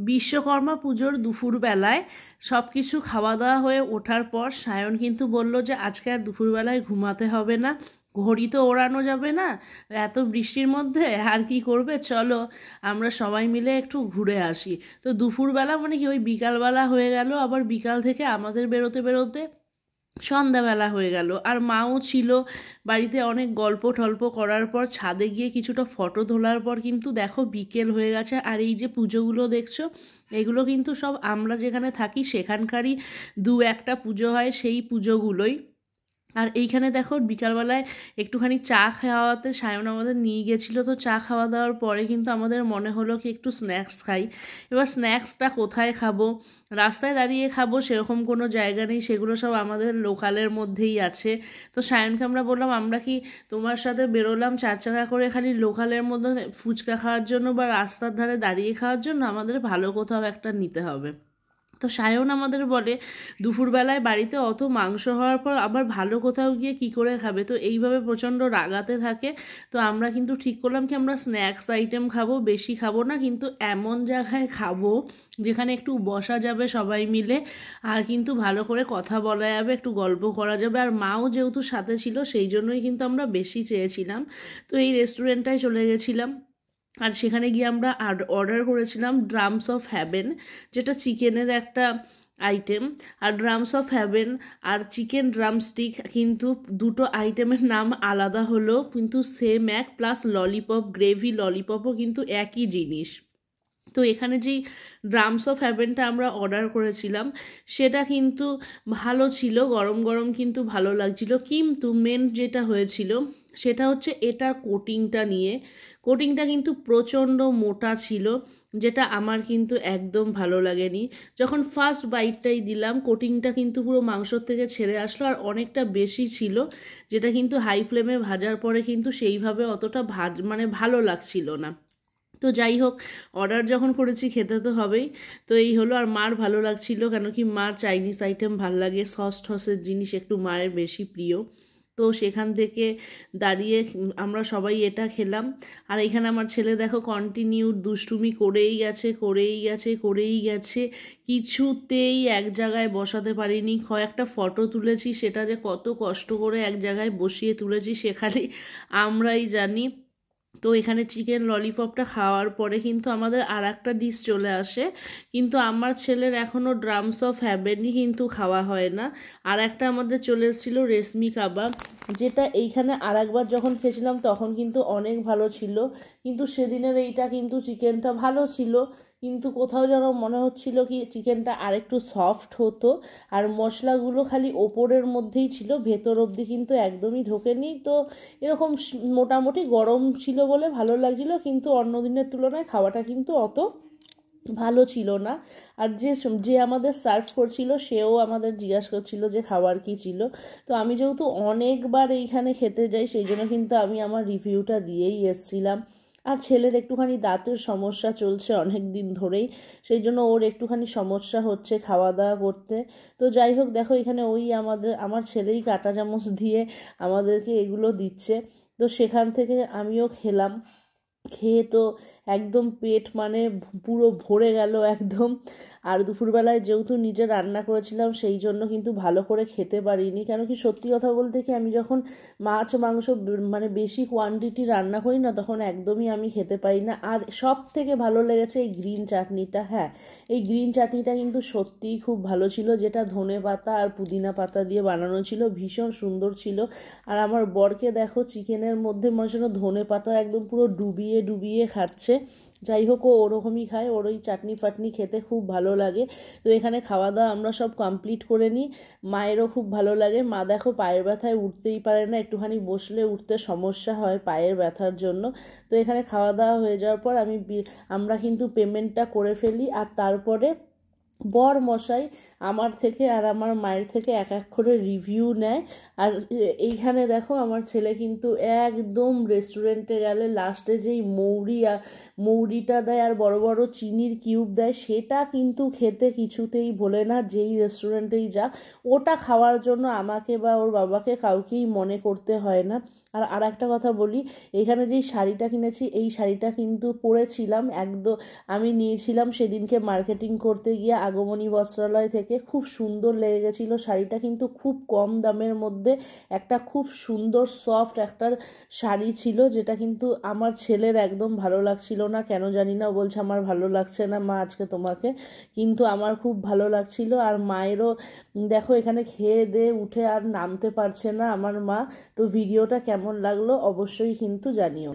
বিশ্বকর্মা পুজোর দুপুরবেলায় সব কিছু খাওয়া দাওয়া হয়ে ওঠার পর সায়ন কিন্তু বলল যে আজকে আর দুপুরবেলায় ঘুমাতে হবে না, ঘড়ি তো ওড়ানো যাবে না এত বৃষ্টির মধ্যে, আর কি করবে, চলো আমরা সবাই মিলে একটু ঘুরে আসি। তো দুপুরবেলা মানে কি ওই বিকালবেলা হয়ে গেল, আবার বিকাল থেকে আমাদের বেরোতে বেরোতে সন্ধ্যাবেলা হয়ে গেল। আর মাও ছিল বাড়িতে, অনেক গল্প টল্প করার পর ছাদে গিয়ে কিছুটা ফটো তোলার পর কিন্তু দেখো বিকেল হয়ে গেছে। আর এই যে পুজোগুলো দেখছো, এগুলো কিন্তু সব আমরা যেখানে থাকি সেখানকারই দু একটা পুজো হয়, সেই পুজোগুলোই। আর এইখানে দেখো বিকালবেলায় একটুখানি চা খাওয়াতে সায়ন আমাদের নিয়ে গেছিলো। তো চা খাওয়া দাওয়ার পরে কিন্তু আমাদের মনে হলো কি একটু স্ন্যাক্স খাই। এবার স্ন্যাক্সটা কোথায় খাবো, রাস্তায় দাঁড়িয়ে খাবো সেরকম কোনো জায়গা নেই, সেগুলো সব আমাদের লোকালের মধ্যেই আছে। তো সায়নকে আমরা বললাম আমরা কি তোমার সাথে বেরোলাম 4 চাকা করে খালি লোকালের মধ্যে ফুচকা খাওয়ার জন্য বা রাস্তার ধারে দাঁড়িয়ে খাওয়ার জন্য, আমাদের ভালো কোথাও একটা নিতে হবে। তো সায়ন আমাদের বলে দুপুরবেলায় বাড়িতে অত মাংস হওয়ার পর আবার ভালো কোথাও গিয়ে কি করে খাবে। তো এইভাবে প্রচণ্ড রাগাতে থাকে। তো আমরা কিন্তু ঠিক করলাম কি আমরা স্ন্যাক্স আইটেম খাবো, বেশি খাবো না, কিন্তু এমন জায়গায় খাবো যেখানে একটু বসা যাবে সবাই মিলে, আর কিন্তু ভালো করে কথা বলা যাবে, একটু গল্প করা যাবে। আর মাও যেহেতু সাথে ছিল সেই জন্যই কিন্তু আমরা বেশি চেয়েছিলাম। তো এই রেস্টুরেন্টটায় চলে গেছিলাম। আর সেখানে গিয়ে আমরা অর্ডার করেছিলাম ড্রামস অফ হ্যাভেন, যেটা চিকেনের একটা আইটেম। আর ড্রামস অফ হ্যাভেন আর চিকেন ড্রামস্টিক কিন্তু দুটো আইটেমের নাম আলাদা হলো, কিন্তু সেম এক, প্লাস ললিপপ, গ্রেভি ললিপপও কিন্তু একই জিনিস। তো এখানে যেই ড্রামস অফ হ্যাভেনটা আমরা অর্ডার করেছিলাম সেটা কিন্তু ভালো ছিল, গরম গরম কিন্তু ভালো লাগছিল। কিন্তু মেন যেটা হয়েছিল সেটা হচ্ছে এটার কোটিংটা নিয়ে। কোটিংটা কিন্তু প্রচণ্ড মোটা ছিল, যেটা আমার কিন্তু একদম ভালো লাগেনি। যখন ফার্স্ট বাইটটাই দিলাম কোটিংটা কিন্তু পুরো মাংসর থেকে ছেড়ে আসলো, আর অনেকটা বেশি ছিল, যেটা কিন্তু হাই ফ্লেমে ভাজার পরে কিন্তু সেইভাবে অতটা মানে ভালো লাগছিল না। তো যাই হোক, অর্ডার যখন করেছি খেতে তো হবেই। তো এই হলো। আর মার ভালো লাগছিল, কেন কি মার চাইনিজ আইটেম ভাল লাগে, সস টসের জিনিস একটু মায়ের বেশি প্রিয়। তো সেখান থেকে দাঁড়িয়ে আমরা সবাই এটা খেলাম। আর এখানে আমার ছেলে দেখো কন্টিনিউ দুষ্টুমি করেই গেছে করেই গেছে করেই গেছে, কিছুতেই এক জায়গায় বসাতে পারিনি। কয়েকটা ফটো তুলেছি, সেটা যে কত কষ্ট করে এক জায়গায় বসিয়ে তুলেছি সেখানে আমরাই জানি। তো এখানে চিকেন ললিপপটা খাওয়ার পরে কিন্তু আমাদের আর একটা ডিশ চলে আসে, কিন্তু আমার ছেলের এখনও ড্রামস অফ হ্যাভেনই কিন্তু খাওয়া হয় না। আর একটা আমাদের চলে এসেছিলো রেশমি কাবাব, যেটা এইখানে আর একবার যখন খেয়েছিলাম তখন কিন্তু অনেক ভালো ছিল, কিন্তু সেদিনের এইটা কিন্তু চিকেনটা ভালো ছিল, কিন্তু কোথাও যেন মনে হচ্ছিল কি চিকেনটা আরেকটু সফট হতো। আর মশলাগুলো খালি ওপরের মধ্যেই ছিল, ভেতর অবধি কিন্তু একদমই ঢোকেনি। তো এরকম মোটামুটি গরম ছিল বলে ভালো লাগছিল, কিন্তু অন্য দিনের তুলনায় খাওয়াটা কিন্তু অত ভালো ছিল না। আর যে আমাদের সার্ভ করছিল সেও আমাদের জিজ্ঞাসা করছিল যে খাবার কি ছিল। তো আমি যেহেতু অনেকবার এইখানে খেতে যাই সেই জন্য কিন্তু আমি আমার রিভিউটা দিয়েই এসছিলাম। আর ছেলের একটুখানি দাঁতের সমস্যা চলছে অনেক দিন ধরেই, সেই জন্য ওর একটুখানি সমস্যা হচ্ছে খাওয়া দাওয়া করতে। তো যাই হোক, দেখো এখানে ওই আমার ছেলেই কাঁটা চামচ দিয়ে আমাদেরকে এগুলো দিচ্ছে। তো সেখান থেকে আমিও খেলাম, খেয়ে তো একদম পেট মানে পুরো ভরে গেল একদম। আর দুপুরবেলায় যেহেতু নিজে রান্না করেছিলাম সেই জন্য কিন্তু ভালো করে খেতে পারিনি, কেন কি সত্যি কথা বলতে কি আমি যখন মাছ মাংস মানে বেশি কোয়ান্টিটি রান্না করি না তখন একদমই আমি খেতে পারি না। আর সব থেকে ভালো লেগেছে এই গ্রিন চাটনিটা। হ্যাঁ, এই গ্রিন চাটনিটা কিন্তু সত্যিই খুব ভালো ছিল, যেটা ধনে পাতা আর পুদিনা পাতা দিয়ে বানানো ছিল, ভীষণ সুন্দর ছিল। আর আমার বরকে দেখো চিকেনের মধ্যে মনে হচ্ছিল ধনে পাতা একদম পুরো ডুবিয়ে ডুবিয়ে খাচ্ছে। যাই হোক, ও ওরকমই খায়, ওর ওই চাটনি ফাটনি খেতে খুব ভালো লাগে। তো এখানে খাওয়া দাওয়া আমরা সব কমপ্লিট করে নিই। মায়েরও খুব ভালো লাগে, মা দেখো পায়ের ব্যথায় উঠতেই পারে না, একটুখানি বসলে উঠতে সমস্যা হয় পায়ের ব্যথার জন্য। তো এখানে খাওয়া দাওয়া হয়ে যাওয়ার পর আমরা কিন্তু পেমেন্টটা করে ফেলি। আর তারপরে বর মশাই আমার থেকে আর আমার মায়ের থেকে এক এক করে রিভিউ নেয়। আর এইখানে দেখো আমার ছেলে কিন্তু একদম রেস্টুরেন্টে গেলে লাস্টে যেই মৌরিটা দেয় আর বড় বড় চিনির কিউব দেয় সেটা কিন্তু খেতে কিছুতেই ভোলে না, যেই রেস্টুরেন্টেই যাক। ওটা খাওয়ার জন্য আমাকে বা ওর বাবাকে কাউকেই মনে করতে হয় না। আর একটা কথা বলি, এখানে যেই শাড়িটা কিনেছি এই শাড়িটা কিন্তু পরেছিলাম একদম, আমি নিয়েছিলাম সেদিনকে মার্কেটিং করতে গিয়ে আগমনী বস্ত্রালয় থেকে। খুব সুন্দর লেগে গেছিলো শাড়িটা, কিন্তু খুব কম দামের মধ্যে একটা খুব সুন্দর সফট একটা শাড়ি ছিল, যেটা কিন্তু আমার ছেলের একদম ভালো লাগছিল না, কেন জানি না, বলছে আমার ভালো লাগছে না মা আজকে তোমাকে, কিন্তু আমার খুব ভালো লাগছিল। আর মায়েরও দেখো এখানে খেয়ে দিয়ে উঠে আর নামতে পারছে না আমার মা। তো ভিডিওটা কেমন লাগলো অবশ্যই কিন্তু জানিও।